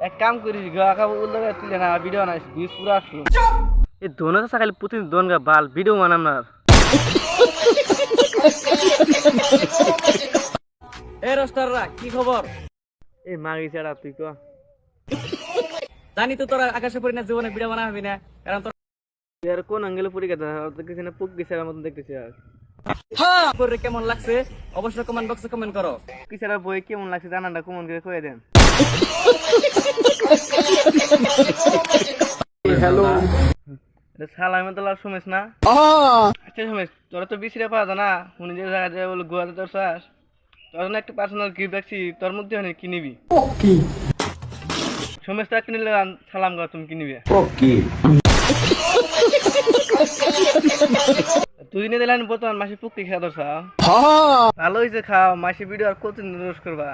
এক কাম করিস গা খাবো উল্টো তুলে না ভিডিও বানাইস ভিউজ পুরো আসলো এই দোনো তো সকালে প্রতিদিন দোন গা বাল ভিডিও বানাম না এ রস্টাররা কি খবর? এই মাগি ছাড়া তুই ক জানি তো তোরা আকাশে পড়ি না জীবনে ভিডিও বানা হবি না, কারণ তোর তুই আর কোন আঙ্গেলে পড়ে গেছে দেখতেছি না পুক গেছে মতন দেখতেছি আর করে কেমন লাগছে অবশ্যই কমেন্ট বক্সে কমেন্ট করো। কিসারা বই কেমন লাগছে জানানটা কমন করে কয়ে দেন। হ্যালো সালামে তো লাভ শুনিস না? আচ্ছা শুনিস তোরা তো বিসিরে পাওয়া যায় না উনি যে জায়গায় যায় বলে গোয়াতে তোর চাস তোর জন্য একটা পার্সোনাল গিফট রাখছি তোর মধ্যে অনেক কি নিবি সমস্ত একটা নিলে সালাম কর তুমি কি নিবে তুই নিয়ে দিলেন বর্তমান মাসে পুক্তি খেয়ে ধরছা ভালো হয়েছে খাও মাসে ভিডিও আর কতদিন রোজ করবা